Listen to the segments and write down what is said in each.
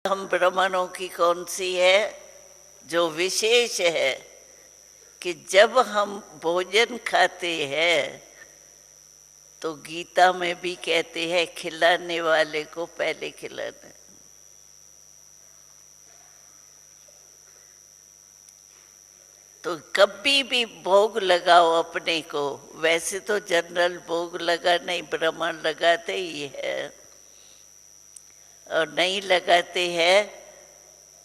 हम ब्राह्मणों की कौन सी है जो विशेष है कि जब हम भोजन खाते हैं तो गीता में भी कहते हैं खिलाने वाले को पहले खिलाना। तो कभी भी भोग लगाओ अपने को, वैसे तो जनरल भोग लगा नहीं, ब्राह्मण लगाते ही है, और नहीं लगाते हैं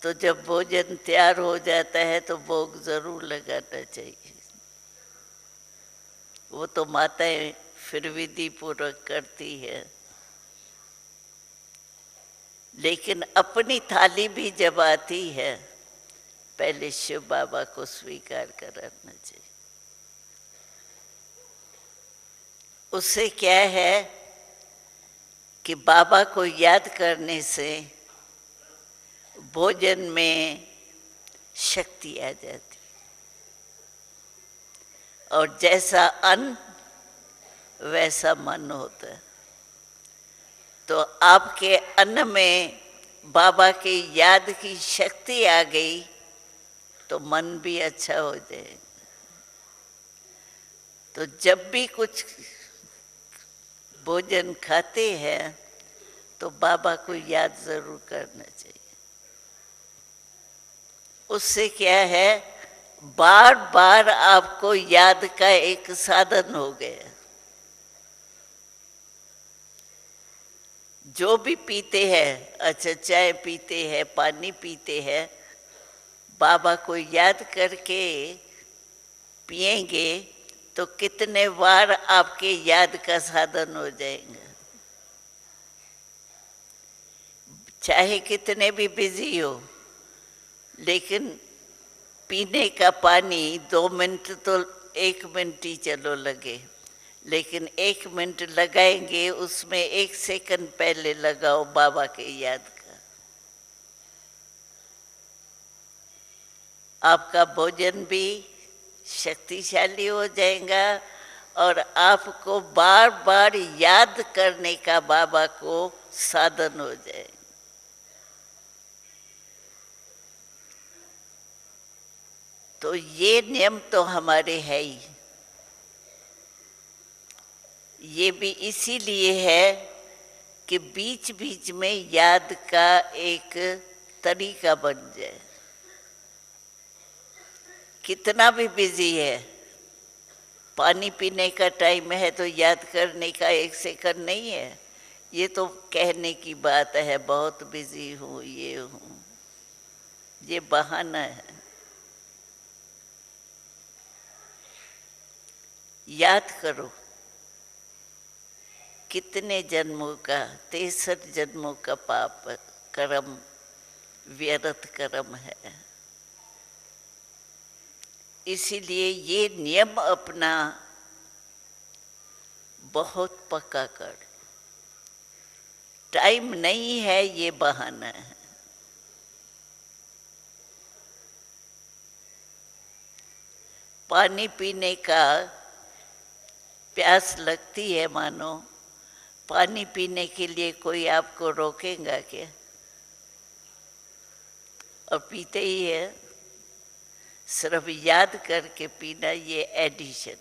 तो जब भोजन तैयार हो जाता है तो भोग जरूर लगाना चाहिए। वो तो माताएं फिर विधि पूर्वक करती है, लेकिन अपनी थाली भी जब आती है पहले शिव बाबा को स्वीकार कराना चाहिए। उससे क्या है कि बाबा को याद करने से भोजन में शक्ति आ जाती, और जैसा अन्न वैसा मन होता है। तो आपके अन्न में बाबा की याद की शक्ति आ गई तो मन भी अच्छा हो जाएगा। तो जब भी कुछ भोजन खाते हैं तो बाबा को याद जरूर करना चाहिए। उससे क्या है, बार बार आपको याद का एक साधन हो गया। जो भी पीते हैं, अच्छा चाय पीते हैं, पानी पीते हैं, बाबा को याद करके पिएंगे तो कितने बार आपके याद का साधन हो जाएगा। चाहे कितने भी बिजी हो, लेकिन पीने का पानी 2 मिनट तो 1 मिनट ही चलो लगे, लेकिन 1 मिनट लगाएंगे उसमें 1 सेकंड पहले लगाओ बाबा के याद का। आपका भोजन भी शक्तिशाली हो जाएगा और आपको बार बार याद करने का बाबा को साधन हो जाएगा। तो ये नियम तो हमारे है ही। ये भी इसीलिए है कि बीच बीच में याद का एक तरीका बन जाए। कितना भी बिजी है, पानी पीने का टाइम है तो याद करने का 1 सेकंड नहीं है। ये तो कहने की बात है, बहुत बिजी हूँ, ये हूँ, ये बहाना है। याद करो कितने जन्मों का, 63 जन्मों का पाप कर्म, व्यर्थ कर्म है। इसीलिए ये नियम अपना बहुत पक्का कर। टाइम नहीं है ये बहाना है। पानी पीने का प्यास लगती है, मानो पानी पीने के लिए कोई आपको रोकेगा क्या? और पीते ही है। सिर्फ याद करके पीना, ये एडिशन